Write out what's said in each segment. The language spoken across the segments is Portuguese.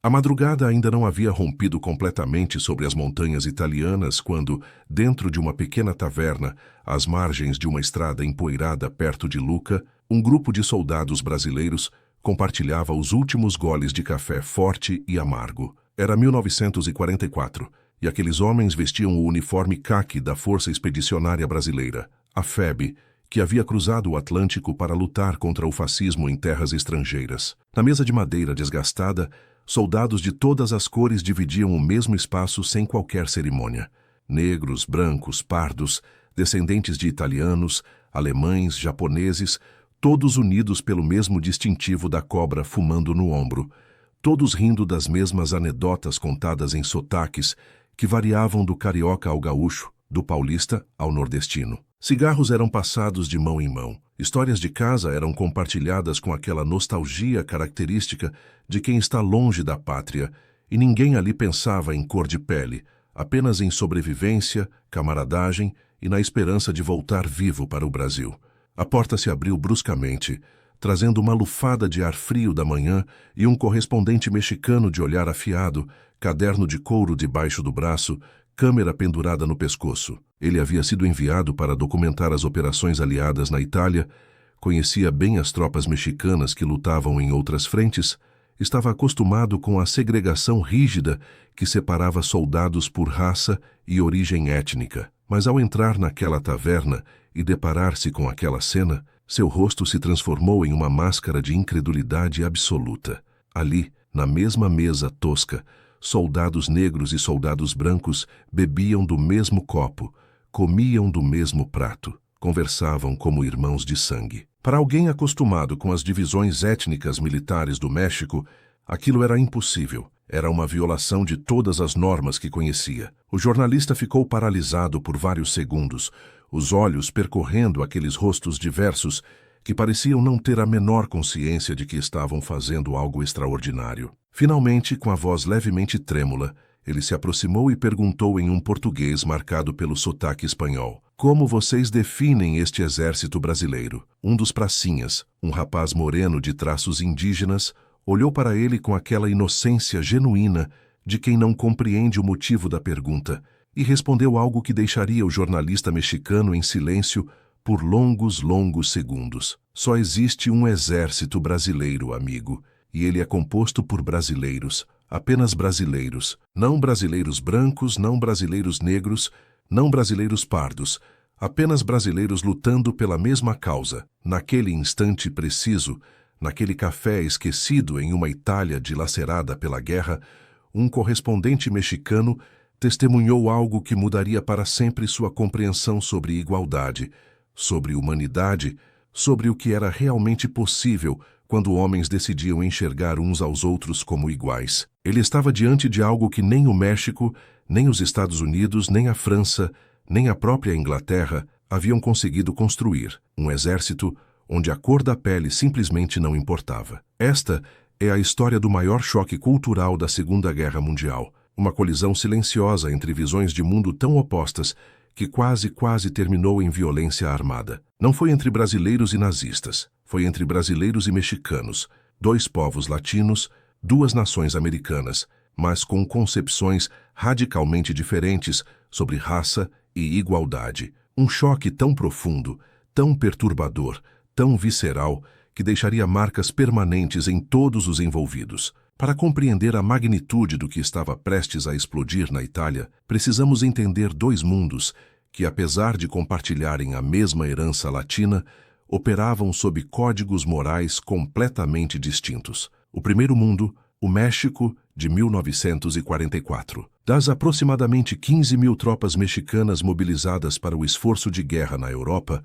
A madrugada ainda não havia rompido completamente sobre as montanhas italianas quando, dentro de uma pequena taverna, às margens de uma estrada empoeirada perto de Lucca, um grupo de soldados brasileiros compartilhava os últimos goles de café forte e amargo. Era 1944, e aqueles homens vestiam o uniforme caqui da Força Expedicionária Brasileira, a FEB, que havia cruzado o Atlântico para lutar contra o fascismo em terras estrangeiras. Na mesa de madeira desgastada, soldados de todas as cores dividiam o mesmo espaço sem qualquer cerimônia. Negros, brancos, pardos, descendentes de italianos, alemães, japoneses, todos unidos pelo mesmo distintivo da cobra fumando no ombro, todos rindo das mesmas anedotas contadas em sotaques que variavam do carioca ao gaúcho, do paulista ao nordestino. Cigarros eram passados de mão em mão. Histórias de casa eram compartilhadas com aquela nostalgia característica de quem está longe da pátria, e ninguém ali pensava em cor de pele, apenas em sobrevivência, camaradagem e na esperança de voltar vivo para o Brasil. A porta se abriu bruscamente, trazendo uma lufada de ar frio da manhã e um correspondente mexicano de olhar afiado, caderno de couro debaixo do braço, câmera pendurada no pescoço. Ele havia sido enviado para documentar as operações aliadas na Itália, conhecia bem as tropas mexicanas que lutavam em outras frentes, estava acostumado com a segregação rígida que separava soldados por raça e origem étnica. Mas ao entrar naquela taverna e deparar-se com aquela cena, seu rosto se transformou em uma máscara de incredulidade absoluta. Ali, na mesma mesa tosca, soldados negros e soldados brancos bebiam do mesmo copo, comiam do mesmo prato, conversavam como irmãos de sangue. Para alguém acostumado com as divisões étnicas militares do México, aquilo era impossível. Era uma violação de todas as normas que conhecia. O jornalista ficou paralisado por vários segundos, os olhos percorrendo aqueles rostos diversos que pareciam não ter a menor consciência de que estavam fazendo algo extraordinário. Finalmente, com a voz levemente trêmula, ele se aproximou e perguntou em um português marcado pelo sotaque espanhol: "Como vocês definem este exército brasileiro?" Um dos pracinhas, um rapaz moreno de traços indígenas, olhou para ele com aquela inocência genuína de quem não compreende o motivo da pergunta e respondeu algo que deixaria o jornalista mexicano em silêncio por longos segundos. "Só existe um exército brasileiro, amigo, e ele é composto por brasileiros, apenas brasileiros, não brasileiros brancos, não brasileiros negros, não brasileiros pardos, apenas brasileiros lutando pela mesma causa, naquele instante preciso. Naquele café esquecido em uma Itália dilacerada pela guerra, um correspondente mexicano testemunhou algo que mudaria para sempre sua compreensão sobre igualdade, sobre humanidade, sobre o que era realmente possível quando homens decidiam enxergar uns aos outros como iguais. Ele estava diante de algo que nem o México, nem os Estados Unidos, nem a França, nem a própria Inglaterra haviam conseguido construir: um exército onde a cor da pele simplesmente não importava. Esta é a história do maior choque cultural da Segunda Guerra Mundial, uma colisão silenciosa entre visões de mundo tão opostas que quase terminou em violência armada. Não foi entre brasileiros e nazistas, foi entre brasileiros e mexicanos, dois povos latinos, duas nações americanas, mas com concepções radicalmente diferentes sobre raça e igualdade. Um choque tão profundo, tão perturbador, tão visceral, que deixaria marcas permanentes em todos os envolvidos. Para compreender a magnitude do que estava prestes a explodir na Itália, precisamos entender dois mundos que, apesar de compartilharem a mesma herança latina, operavam sob códigos morais completamente distintos. O primeiro mundo, o México de 1944. Das aproximadamente 15.000 tropas mexicanas mobilizadas para o esforço de guerra na Europa,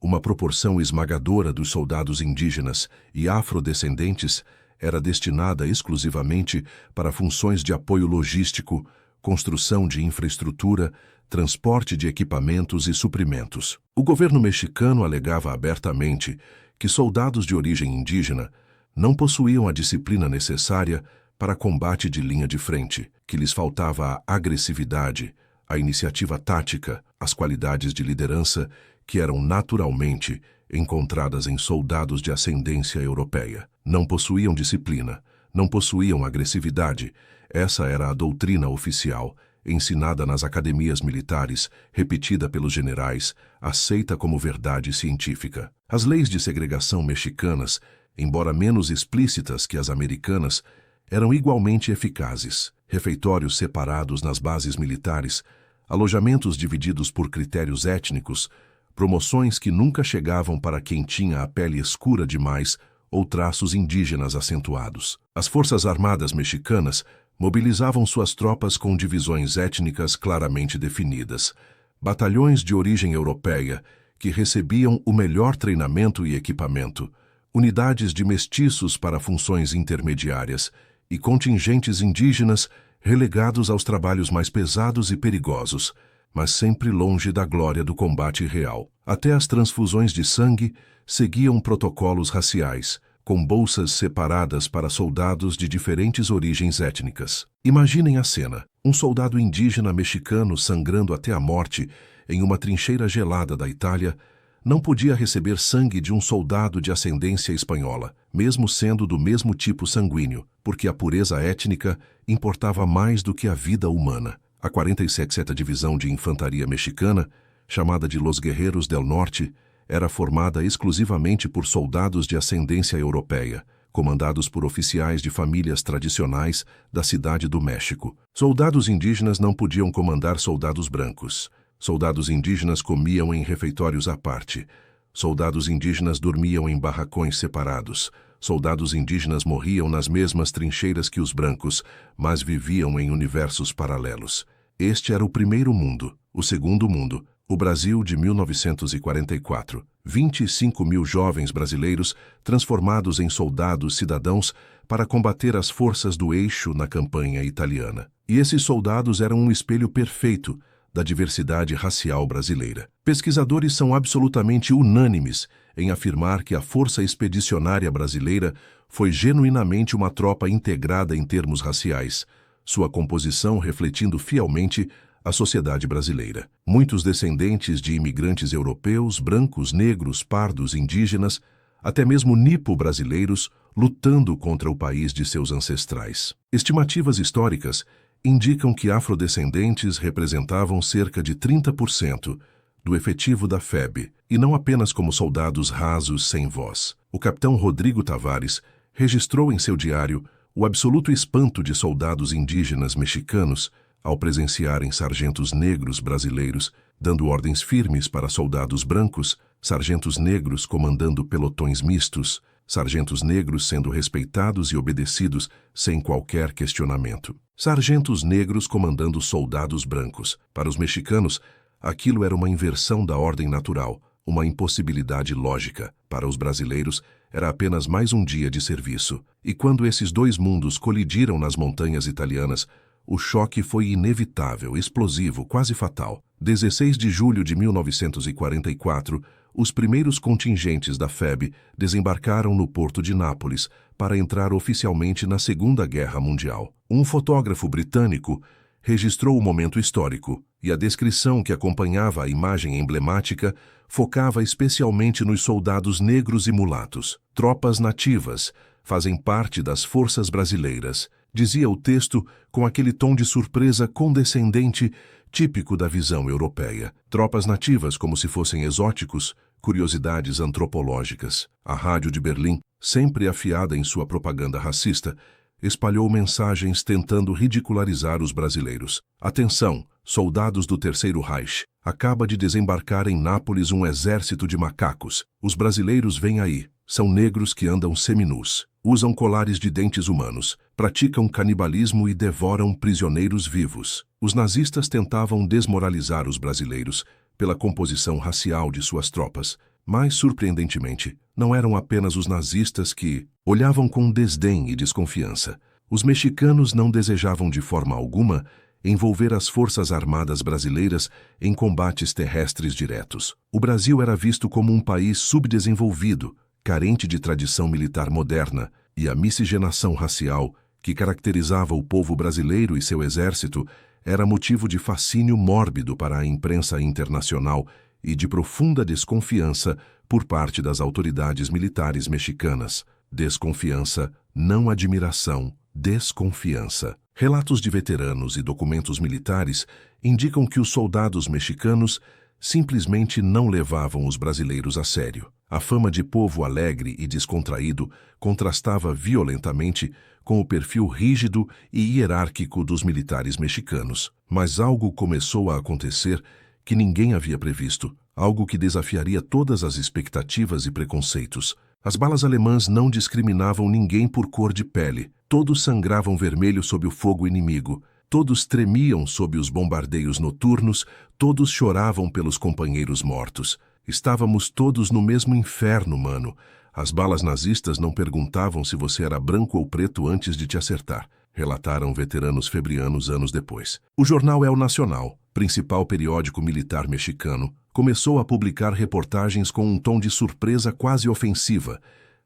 uma proporção esmagadora dos soldados indígenas e afrodescendentes era destinada exclusivamente para funções de apoio logístico, construção de infraestrutura, transporte de equipamentos e suprimentos. O governo mexicano alegava abertamente que soldados de origem indígena não possuíam a disciplina necessária para combate de linha de frente, que lhes faltava a agressividade, a iniciativa tática, as qualidades de liderança que eram naturalmente encontradas em soldados de ascendência europeia. Não possuíam disciplina, não possuíam agressividade. Essa era a doutrina oficial, ensinada nas academias militares, repetida pelos generais, aceita como verdade científica. As leis de segregação mexicanas, embora menos explícitas que as americanas, eram igualmente eficazes. Refeitórios separados nas bases militares, alojamentos divididos por critérios étnicos, promoções que nunca chegavam para quem tinha a pele escura demais ou traços indígenas acentuados. As Forças Armadas mexicanas mobilizavam suas tropas com divisões étnicas claramente definidas, batalhões de origem europeia que recebiam o melhor treinamento e equipamento, unidades de mestiços para funções intermediárias e contingentes indígenas relegados aos trabalhos mais pesados e perigosos, mas sempre longe da glória do combate real. Até as transfusões de sangue seguiam protocolos raciais, com bolsas separadas para soldados de diferentes origens étnicas. Imaginem a cena: um soldado indígena mexicano sangrando até a morte em uma trincheira gelada da Itália não podia receber sangue de um soldado de ascendência espanhola, mesmo sendo do mesmo tipo sanguíneo, porque a pureza étnica importava mais do que a vida humana. A 47ª Divisão de Infantaria Mexicana, chamada de Los Guerreros del Norte, era formada exclusivamente por soldados de ascendência europeia, comandados por oficiais de famílias tradicionais da Cidade do México. Soldados indígenas não podiam comandar soldados brancos. Soldados indígenas comiam em refeitórios à parte. Soldados indígenas dormiam em barracões separados. Soldados indígenas morriam nas mesmas trincheiras que os brancos, mas viviam em universos paralelos. Este era o primeiro mundo. O segundo mundo, o Brasil de 1944. 25 mil jovens brasileiros transformados em soldados cidadãos para combater as forças do eixo na campanha italiana. E esses soldados eram um espelho perfeito da diversidade racial brasileira. Pesquisadores são absolutamente unânimes em afirmar que a Força Expedicionária Brasileira foi genuinamente uma tropa integrada em termos raciais, sua composição refletindo fielmente a sociedade brasileira. Muitos descendentes de imigrantes europeus, brancos, negros, pardos, indígenas, até mesmo nipo-brasileiros, lutando contra o país de seus ancestrais. Estimativas históricas indicam que afrodescendentes representavam cerca de 30% do efetivo da FEB, e não apenas como soldados rasos sem voz. O capitão Rodrigo Tavares registrou em seu diário o absoluto espanto de soldados indígenas mexicanos ao presenciarem sargentos negros brasileiros dando ordens firmes para soldados brancos, sargentos negros comandando pelotões mistos, sargentos negros sendo respeitados e obedecidos sem qualquer questionamento. Sargentos negros comandando soldados brancos. Para os mexicanos, aquilo era uma inversão da ordem natural, uma impossibilidade lógica. Para os brasileiros, era apenas mais um dia de serviço. E quando esses dois mundos colidiram nas montanhas italianas, o choque foi inevitável, explosivo, quase fatal. 16 de julho de 1944, os primeiros contingentes da FEB desembarcaram no porto de Nápoles para entrar oficialmente na Segunda Guerra Mundial. Um fotógrafo britânico registrou o momento histórico, e a descrição que acompanhava a imagem emblemática focava especialmente nos soldados negros e mulatos. Tropas nativas fazem parte das forças brasileiras, dizia o texto com aquele tom de surpresa condescendente típico da visão europeia. Tropas nativas como se fossem exóticos, curiosidades antropológicas. A rádio de Berlim, sempre afiada em sua propaganda racista, espalhou mensagens tentando ridicularizar os brasileiros. Atenção, soldados do Terceiro Reich, acaba de desembarcar em Nápoles um exército de macacos. Os brasileiros vêm aí, são negros que andam seminus, usam colares de dentes humanos, praticam canibalismo e devoram prisioneiros vivos. Os nazistas tentavam desmoralizar os brasileiros pela composição racial de suas tropas, mas, surpreendentemente, não eram apenas os nazistas que olhavam com desdém e desconfiança. Os mexicanos não desejavam de forma alguma envolver as forças armadas brasileiras em combates terrestres diretos. O Brasil era visto como um país subdesenvolvido, carente de tradição militar moderna, e a miscigenação racial que caracterizava o povo brasileiro e seu exército era motivo de fascínio mórbido para a imprensa internacional e de profunda desconfiança por parte das autoridades militares mexicanas. Desconfiança, não admiração, desconfiança. Relatos de veteranos e documentos militares indicam que os soldados mexicanos simplesmente não levavam os brasileiros a sério. A fama de povo alegre e descontraído contrastava violentamente com o perfil rígido e hierárquico dos militares mexicanos. Mas algo começou a acontecer que ninguém havia previsto, algo que desafiaria todas as expectativas e preconceitos. As balas alemãs não discriminavam ninguém por cor de pele. Todos sangravam vermelho sob o fogo inimigo. Todos tremiam sob os bombardeios noturnos. Todos choravam pelos companheiros mortos. Estávamos todos no mesmo inferno, mano. As balas nazistas não perguntavam se você era branco ou preto antes de te acertar, relataram veteranos febrianos anos depois. O jornal El Nacional, principal periódico militar mexicano, começou a publicar reportagens com um tom de surpresa quase ofensiva,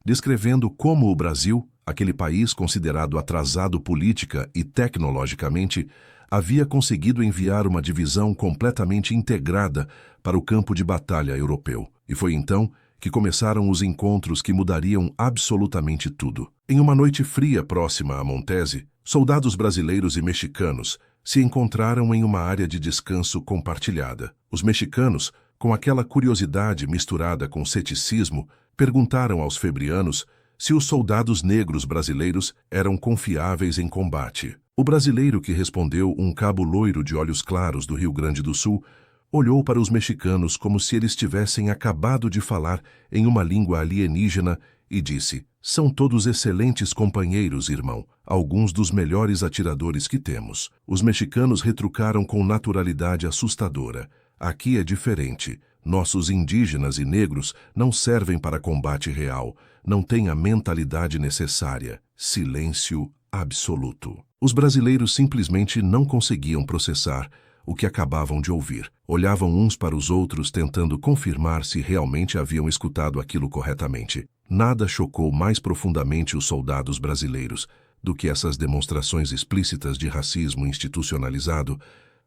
descrevendo como o Brasil, aquele país considerado atrasado política e tecnologicamente, havia conseguido enviar uma divisão completamente integrada para o campo de batalha europeu. E foi então que começaram os encontros que mudariam absolutamente tudo. Em uma noite fria próxima a Montese, soldados brasileiros e mexicanos se encontraram em uma área de descanso compartilhada. Os mexicanos, com aquela curiosidade misturada com ceticismo, perguntaram aos febrianos se os soldados negros brasileiros eram confiáveis em combate. O brasileiro que respondeu, um cabo loiro de olhos claros do Rio Grande do Sul, olhou para os mexicanos como se eles tivessem acabado de falar em uma língua alienígena e disse: "São todos excelentes companheiros, irmão, alguns dos melhores atiradores que temos." Os mexicanos retrucaram com naturalidade assustadora: "Aqui é diferente. Nossos indígenas e negros não servem para combate real, não têm a mentalidade necessária." Silêncio absoluto. Os brasileiros simplesmente não conseguiam processar o que acabavam de ouvir. Olhavam uns para os outros tentando confirmar se realmente haviam escutado aquilo corretamente. Nada chocou mais profundamente os soldados brasileiros do que essas demonstrações explícitas de racismo institucionalizado,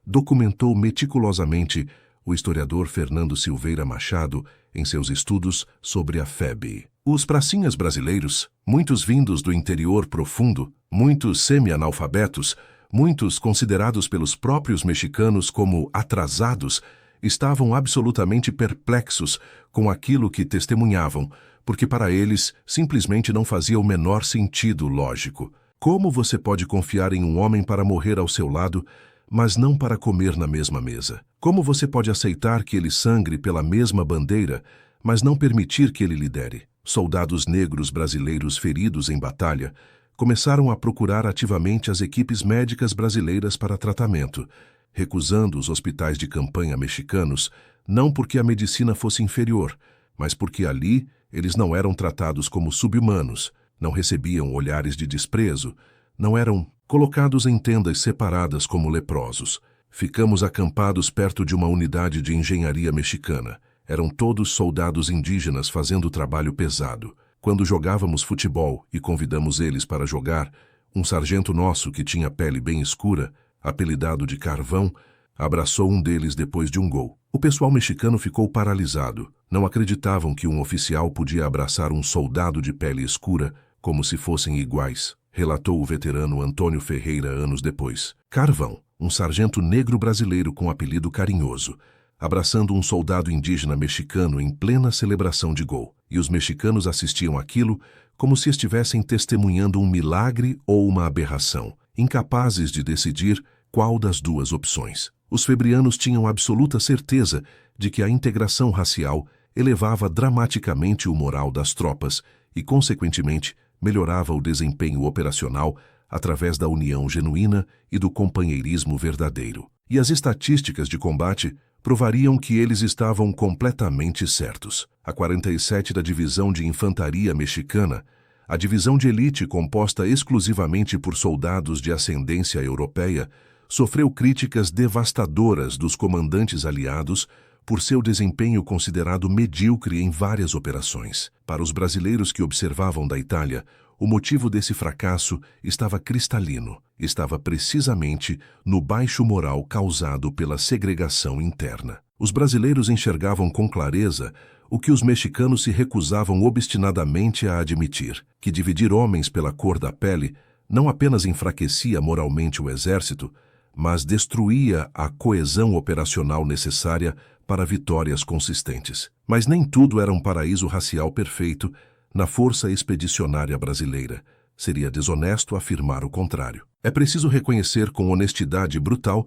documentou meticulosamente o historiador Fernando Silveira Machado em seus estudos sobre a FEB. Os pracinhas brasileiros, muitos vindos do interior profundo, muitos semi-analfabetos, muitos considerados pelos próprios mexicanos como atrasados, estavam absolutamente perplexos com aquilo que testemunhavam, porque para eles simplesmente não fazia o menor sentido lógico. Como você pode confiar em um homem para morrer ao seu lado, mas não para comer na mesma mesa? Como você pode aceitar que ele sangre pela mesma bandeira, mas não permitir que ele lidere? Soldados negros brasileiros feridos em batalha começaram a procurar ativamente as equipes médicas brasileiras para tratamento, recusando os hospitais de campanha mexicanos, não porque a medicina fosse inferior, mas porque ali eles não eram tratados como sub-humanos, não recebiam olhares de desprezo, não eram colocados em tendas separadas como leprosos. Ficamos acampados perto de uma unidade de engenharia mexicana. Eram todos soldados indígenas fazendo trabalho pesado. Quando jogávamos futebol e convidamos eles para jogar, um sargento nosso que tinha pele bem escura, apelidado de Carvão, abraçou um deles depois de um gol. O pessoal mexicano ficou paralisado. Não acreditavam que um oficial podia abraçar um soldado de pele escura como se fossem iguais, relatou o veterano Antônio Ferreira anos depois. Carvão, um sargento negro brasileiro com apelido carinhoso, abraçando um soldado indígena mexicano em plena celebração de gol. E os mexicanos assistiam aquilo como se estivessem testemunhando um milagre ou uma aberração, incapazes de decidir qual das duas opções. Os febrianos tinham absoluta certeza de que a integração racial elevava dramaticamente o moral das tropas e, consequentemente, melhorava o desempenho operacional através da união genuína e do companheirismo verdadeiro. E as estatísticas de combate provariam que eles estavam completamente certos. A 47 da Divisão de Infantaria Mexicana, a divisão de elite composta exclusivamente por soldados de ascendência europeia, sofreu críticas devastadoras dos comandantes aliados por seu desempenho considerado medíocre em várias operações. Para os brasileiros que observavam da Itália, o motivo desse fracasso estava cristalino. Estava precisamente no baixo moral causado pela segregação interna. Os brasileiros enxergavam com clareza o que os mexicanos se recusavam obstinadamente a admitir, que dividir homens pela cor da pele não apenas enfraquecia moralmente o exército, mas destruía a coesão operacional necessária para vitórias consistentes. Mas nem tudo era um paraíso racial perfeito na Força Expedicionária Brasileira. Seria desonesto afirmar o contrário. É preciso reconhecer com honestidade brutal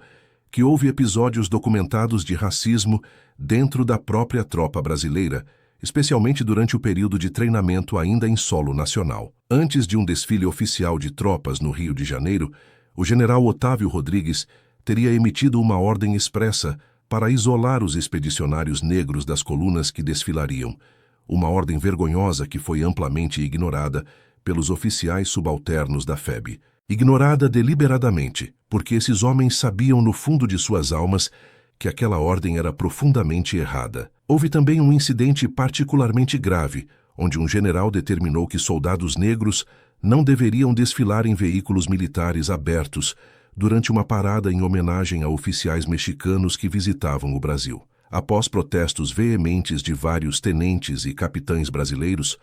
que houve episódios documentados de racismo dentro da própria tropa brasileira, especialmente durante o período de treinamento ainda em solo nacional. Antes de um desfile oficial de tropas no Rio de Janeiro, o general Otávio Rodrigues teria emitido uma ordem expressa para isolar os expedicionários negros das colunas que desfilariam, uma ordem vergonhosa que foi amplamente ignorada pelos oficiais subalternos da FEB. Ignorada deliberadamente, porque esses homens sabiam no fundo de suas almas que aquela ordem era profundamente errada. Houve também um incidente particularmente grave, onde um general determinou que soldados negros não deveriam desfilar em veículos militares abertos durante uma parada em homenagem a oficiais mexicanos que visitavam o Brasil. Após protestos veementes de vários tenentes e capitães brasileiros,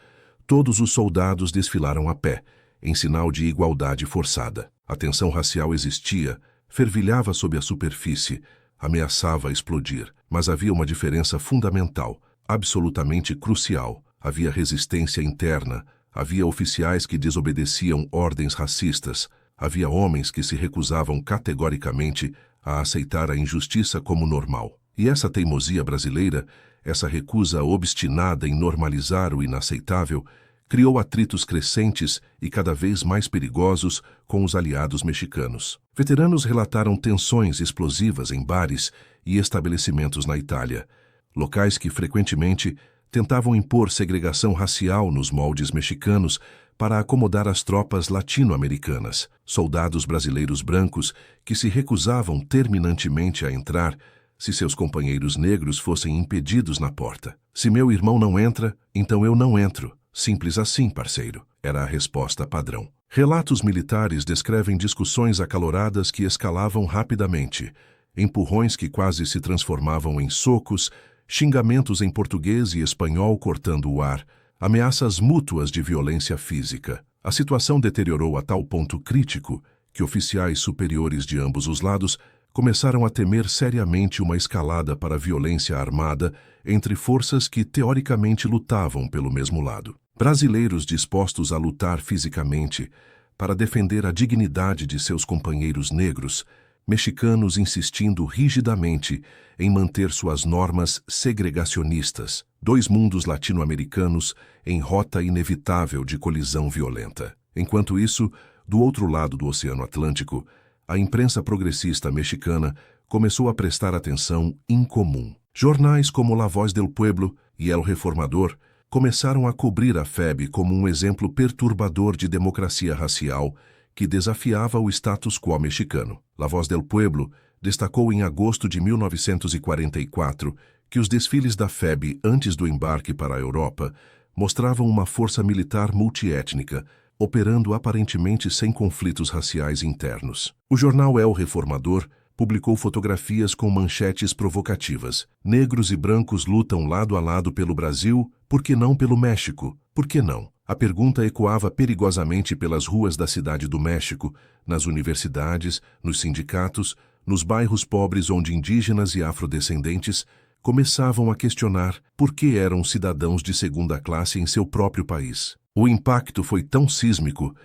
todos os soldados desfilaram a pé, em sinal de igualdade forçada. A tensão racial existia, fervilhava sob a superfície, ameaçava explodir, mas havia uma diferença fundamental, absolutamente crucial. Havia resistência interna, havia oficiais que desobedeciam ordens racistas, havia homens que se recusavam categoricamente a aceitar a injustiça como normal. E essa teimosia brasileira, essa recusa obstinada em normalizar o inaceitável, criou atritos crescentes e cada vez mais perigosos com os aliados mexicanos. Veteranos relataram tensões explosivas em bares e estabelecimentos na Itália, locais que frequentemente tentavam impor segregação racial nos moldes mexicanos para acomodar as tropas latino-americanas, soldados brasileiros brancos que se recusavam terminantemente a entrar se seus companheiros negros fossem impedidos na porta. Se meu irmão não entra, então eu não entro. Simples assim, parceiro, era a resposta padrão. Relatos militares descrevem discussões acaloradas que escalavam rapidamente, empurrões que quase se transformavam em socos, xingamentos em português e espanhol cortando o ar, ameaças mútuas de violência física. A situação deteriorou a tal ponto crítico que oficiais superiores de ambos os lados começaram a temer seriamente uma escalada para a violência armada entre forças que teoricamente lutavam pelo mesmo lado. Brasileiros dispostos a lutar fisicamente para defender a dignidade de seus companheiros negros, mexicanos insistindo rigidamente em manter suas normas segregacionistas, dois mundos latino-americanos em rota inevitável de colisão violenta. Enquanto isso, do outro lado do Oceano Atlântico, a imprensa progressista mexicana começou a prestar atenção incomum. Jornais como La Voz del Pueblo e El Reformador começaram a cobrir a FEB como um exemplo perturbador de democracia racial que desafiava o status quo mexicano. La Voz del Pueblo destacou em agosto de 1944 que os desfiles da FEB antes do embarque para a Europa mostravam uma força militar multiétnica, operando aparentemente sem conflitos raciais internos. O jornal El Reformador publicou fotografias com manchetes provocativas. Negros e brancos lutam lado a lado pelo Brasil, por que não pelo México? Por que não? A pergunta ecoava perigosamente pelas ruas da Cidade do México, nas universidades, nos sindicatos, nos bairros pobres onde indígenas e afrodescendentes começavam a questionar por que eram cidadãos de segunda classe em seu próprio país. O impacto foi tão sísmico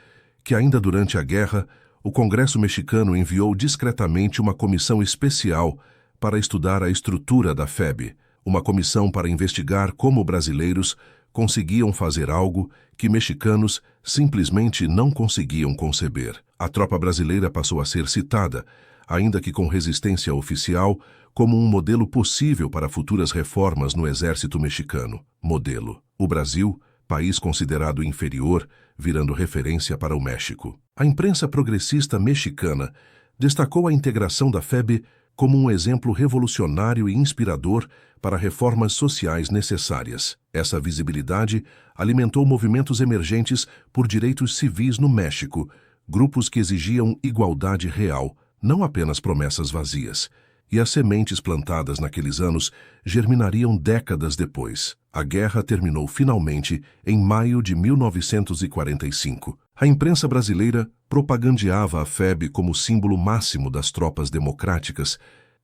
que, ainda durante a guerra, o Congresso mexicano enviou discretamente uma comissão especial para estudar a estrutura da FEB, uma comissão para investigar como brasileiros conseguiam fazer algo que mexicanos simplesmente não conseguiam conceber. A tropa brasileira passou a ser citada, ainda que com resistência oficial, como um modelo possível para futuras reformas no exército mexicano. Modelo. O Brasil, país considerado inferior, virando referência para o México. A imprensa progressista mexicana destacou a integração da FEB como um exemplo revolucionário e inspirador para reformas sociais necessárias. Essa visibilidade alimentou movimentos emergentes por direitos civis no México, grupos que exigiam igualdade real, não apenas promessas vazias, e as sementes plantadas naqueles anos germinariam décadas depois. A guerra terminou finalmente em maio de 1945. A imprensa brasileira propagandeava a FEB como símbolo máximo das tropas democráticas,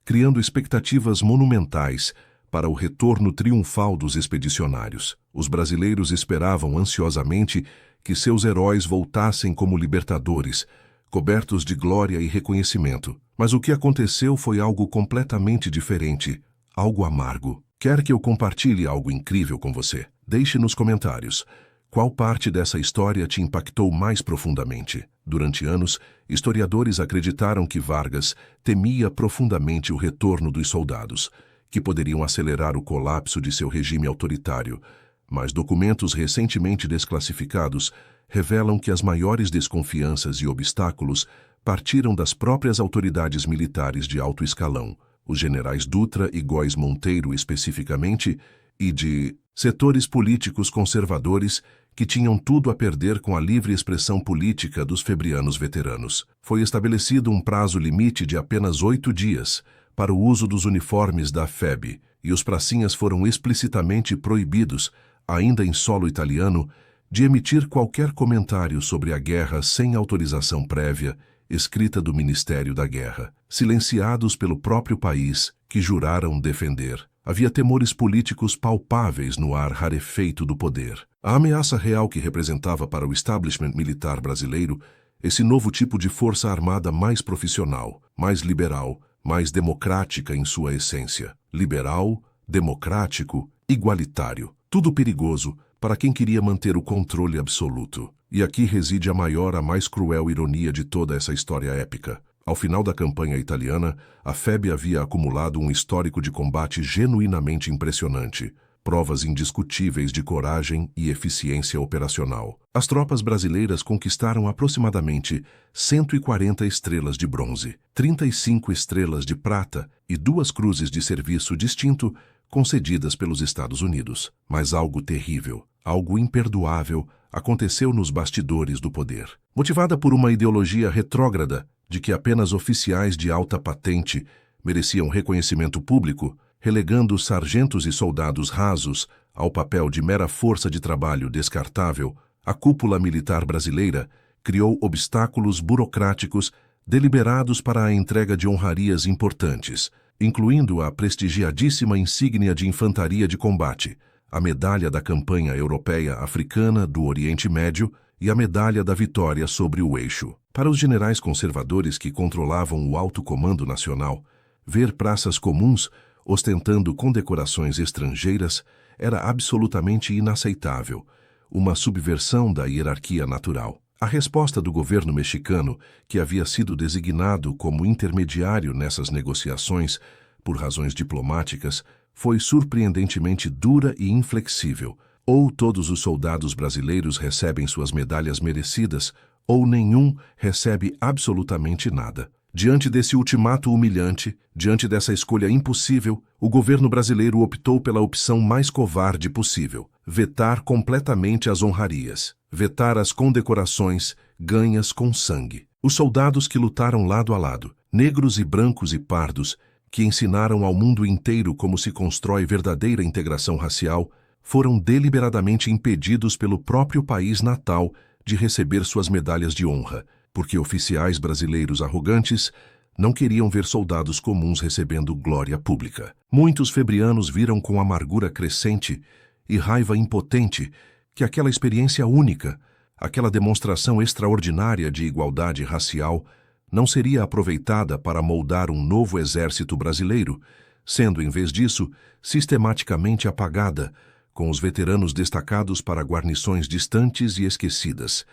criando expectativas monumentais para o retorno triunfal dos expedicionários. Os brasileiros esperavam ansiosamente que seus heróis voltassem como libertadores, cobertos de glória e reconhecimento. Mas o que aconteceu foi algo completamente diferente, algo amargo. Quer que eu compartilhe algo incrível com você? Deixe nos comentários. Qual parte dessa história te impactou mais profundamente? Durante anos, historiadores acreditaram que Vargas temia profundamente o retorno dos soldados, que poderiam acelerar o colapso de seu regime autoritário. Mas documentos recentemente desclassificados revelam que as maiores desconfianças e obstáculos partiram das próprias autoridades militares de alto escalão, os generais Dutra e Góes Monteiro especificamente, e de setores políticos conservadores que tinham tudo a perder com a livre expressão política dos febrianos veteranos. Foi estabelecido um prazo limite de apenas 8 dias para o uso dos uniformes da FEB, e os pracinhas foram explicitamente proibidos, ainda em solo italiano, de emitir qualquer comentário sobre a guerra sem autorização prévia, escrita do Ministério da Guerra, silenciados pelo próprio país que juraram defender. Havia temores políticos palpáveis no ar rarefeito do poder. A ameaça real que representava para o establishment militar brasileiro esse novo tipo de força armada mais profissional, mais liberal, mais democrática em sua essência. Liberal, democrático, igualitário. Tudo perigoso para quem queria manter o controle absoluto. E aqui reside a mais cruel ironia de toda essa história épica. Ao final da campanha italiana, a FEB havia acumulado um histórico de combate genuinamente impressionante, provas indiscutíveis de coragem e eficiência operacional. As tropas brasileiras conquistaram aproximadamente 140 estrelas de bronze, 35 estrelas de prata e 2 cruzes de serviço distinto concedidas pelos Estados Unidos. Mas algo terrível, algo imperdoável, aconteceu nos bastidores do poder. Motivada por uma ideologia retrógrada de que apenas oficiais de alta patente mereciam reconhecimento público, relegando sargentos e soldados rasos ao papel de mera força de trabalho descartável, a cúpula militar brasileira criou obstáculos burocráticos deliberados para a entrega de honrarias importantes, incluindo a prestigiadíssima insígnia de infantaria de combate, a medalha da campanha europeia africana do Oriente Médio e a medalha da vitória sobre o Eixo. Para os generais conservadores que controlavam o alto comando nacional, ver praças comuns ostentando condecorações estrangeiras era absolutamente inaceitável, uma subversão da hierarquia natural. A resposta do governo mexicano, que havia sido designado como intermediário nessas negociações por razões diplomáticas, foi surpreendentemente dura e inflexível. Ou todos os soldados brasileiros recebem suas medalhas merecidas, ou nenhum recebe absolutamente nada. Diante desse ultimato humilhante, diante dessa escolha impossível, o governo brasileiro optou pela opção mais covarde possível: vetar completamente as honrarias, vetar as condecorações ganhas com sangue. Os soldados que lutaram lado a lado, negros e brancos e pardos, que ensinaram ao mundo inteiro como se constrói verdadeira integração racial, foram deliberadamente impedidos pelo próprio país natal de receber suas medalhas de honra, porque oficiais brasileiros arrogantes não queriam ver soldados comuns recebendo glória pública. Muitos febrianos viram com amargura crescente e raiva impotente que aquela experiência única, aquela demonstração extraordinária de igualdade racial, não seria aproveitada para moldar um novo exército brasileiro, sendo, em vez disso, sistematicamente apagada, com os veteranos destacados para guarnições distantes e esquecidas,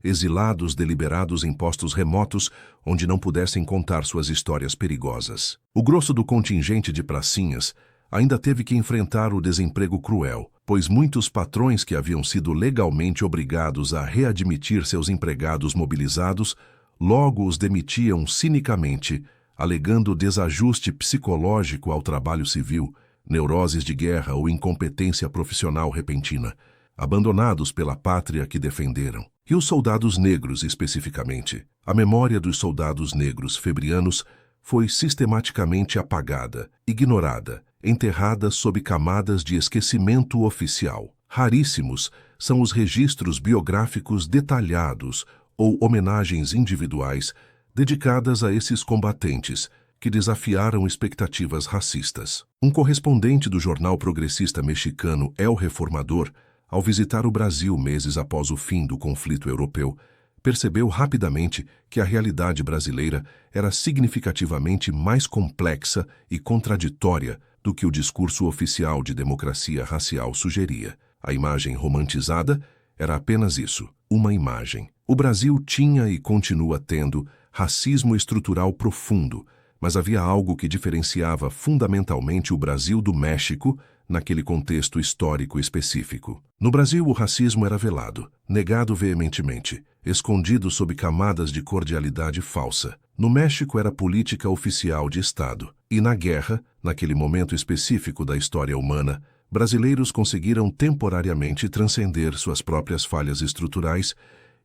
exilados deliberados em postos remotos onde não pudessem contar suas histórias perigosas. O grosso do contingente de pracinhas ainda teve que enfrentar o desemprego cruel, pois muitos patrões que haviam sido legalmente obrigados a readmitir seus empregados mobilizados logo os demitiam cinicamente, alegando desajuste psicológico ao trabalho civil, neuroses de guerra ou incompetência profissional repentina, abandonados pela pátria que defenderam. E os soldados negros, especificamente? A memória dos soldados negros febrianos foi sistematicamente apagada, ignorada, enterrada sob camadas de esquecimento oficial. Raríssimos são os registros biográficos detalhados ou homenagens individuais dedicadas a esses combatentes que desafiaram expectativas racistas. Um correspondente do jornal progressista mexicano El Reformador, ao visitar o Brasil meses após o fim do conflito europeu, percebeu rapidamente que a realidade brasileira era significativamente mais complexa e contraditória do que o discurso oficial de democracia racial sugeria. A imagem romantizada era apenas isso, uma imagem. O Brasil tinha e continua tendo racismo estrutural profundo, mas havia algo que diferenciava fundamentalmente o Brasil do México naquele contexto histórico específico. No Brasil, o racismo era velado, negado veementemente, escondido sob camadas de cordialidade falsa. No México, era política oficial de Estado. E na guerra, naquele momento específico da história humana, brasileiros conseguiram temporariamente transcender suas próprias falhas estruturais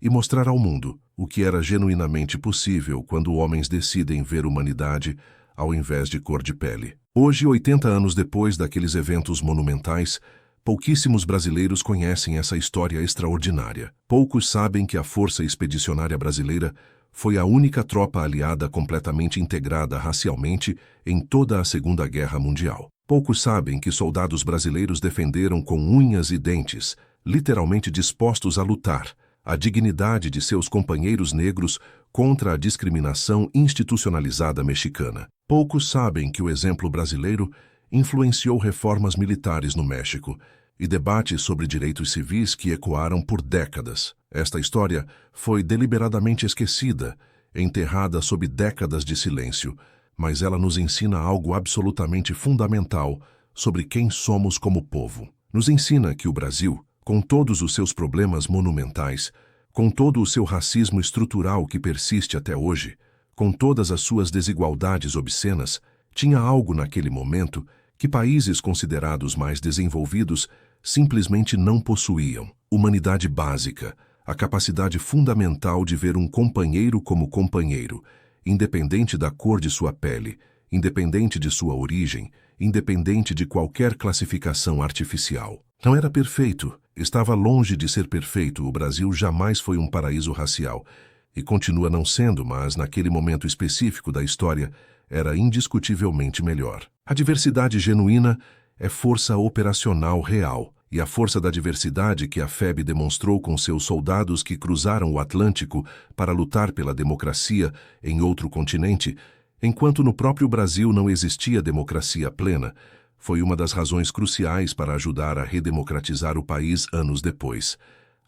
e mostrar ao mundo o que era genuinamente possível quando homens decidem ver humanidade ao invés de cor de pele. Hoje, 80 anos depois daqueles eventos monumentais, pouquíssimos brasileiros conhecem essa história extraordinária. Poucos sabem que a Força Expedicionária Brasileira foi a única tropa aliada completamente integrada racialmente em toda a Segunda Guerra Mundial. Poucos sabem que soldados brasileiros defenderam com unhas e dentes, literalmente dispostos a lutar, a dignidade de seus companheiros negros contra a discriminação institucionalizada mexicana. Poucos sabem que o exemplo brasileiro influenciou reformas militares no México e debates sobre direitos civis que ecoaram por décadas. Esta história foi deliberadamente esquecida, enterrada sob décadas de silêncio, mas ela nos ensina algo absolutamente fundamental sobre quem somos como povo. Nos ensina que o Brasil, com todos os seus problemas monumentais, com todo o seu racismo estrutural que persiste até hoje, com todas as suas desigualdades obscenas, tinha algo naquele momento que países considerados mais desenvolvidos simplesmente não possuíam: humanidade básica, a capacidade fundamental de ver um companheiro como companheiro, independente da cor de sua pele, independente de sua origem, independente de qualquer classificação artificial. Não era perfeito, estava longe de ser perfeito. O Brasil jamais foi um paraíso racial e continua não sendo, mas naquele momento específico da história era indiscutivelmente melhor. A diversidade genuína é força operacional real, e a força da diversidade que a FEB demonstrou com seus soldados que cruzaram o Atlântico para lutar pela democracia em outro continente, enquanto no próprio Brasil não existia democracia plena, foi uma das razões cruciais para ajudar a redemocratizar o país anos depois.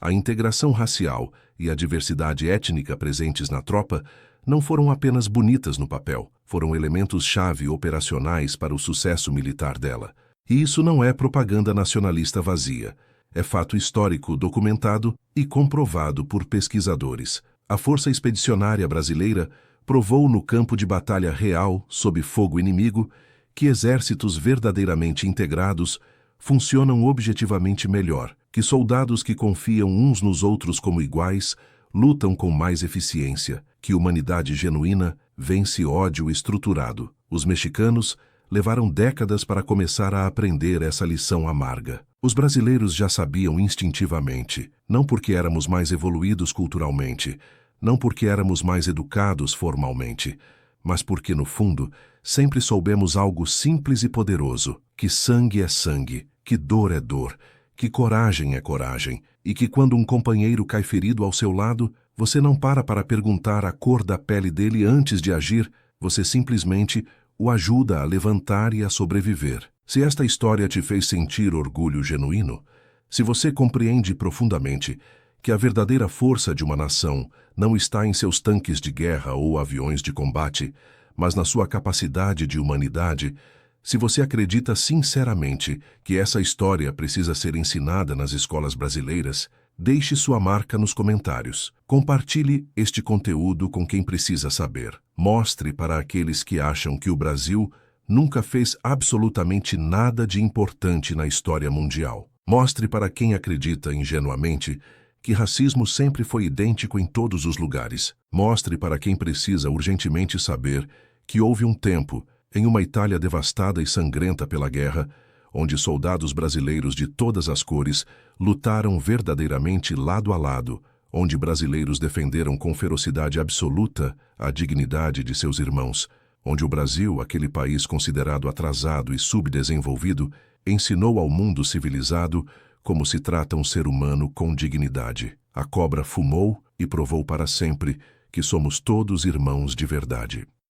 A integração racial e a diversidade étnica presentes na tropa não foram apenas bonitas no papel, foram elementos-chave operacionais para o sucesso militar dela. E isso não é propaganda nacionalista vazia. É fato histórico documentado e comprovado por pesquisadores. A Força Expedicionária Brasileira provou no campo de batalha real, sob fogo inimigo, que exércitos verdadeiramente integrados funcionam objetivamente melhor, que soldados que confiam uns nos outros como iguais lutam com mais eficiência, que humanidade genuína vence ódio estruturado. Os mexicanos levaram décadas para começar a aprender essa lição amarga. Os brasileiros já sabiam instintivamente, não porque éramos mais evoluídos culturalmente, não porque éramos mais educados formalmente, mas porque, no fundo, sempre soubemos algo simples e poderoso, que sangue é sangue, que dor é dor, que coragem é coragem, e que quando um companheiro cai ferido ao seu lado, você não para perguntar a cor da pele dele antes de agir, você simplesmente o ajuda a levantar e a sobreviver. Se esta história te fez sentir orgulho genuíno, se você compreende profundamente que a verdadeira força de uma nação não está em seus tanques de guerra ou aviões de combate, mas na sua capacidade de humanidade, se você acredita sinceramente que essa história precisa ser ensinada nas escolas brasileiras, deixe sua marca nos comentários. Compartilhe este conteúdo com quem precisa saber. Mostre para aqueles que acham que o Brasil nunca fez absolutamente nada de importante na história mundial. Mostre para quem acredita ingenuamente que racismo sempre foi idêntico em todos os lugares. Mostre para quem precisa urgentemente saber que houve um tempo, em uma Itália devastada e sangrenta pela guerra, onde soldados brasileiros de todas as cores lutaram verdadeiramente lado a lado, onde brasileiros defenderam com ferocidade absoluta a dignidade de seus irmãos, onde o Brasil, aquele país considerado atrasado e subdesenvolvido, ensinou ao mundo civilizado como se trata um ser humano com dignidade. A cobra fumou e provou para sempre que somos todos irmãos de verdade.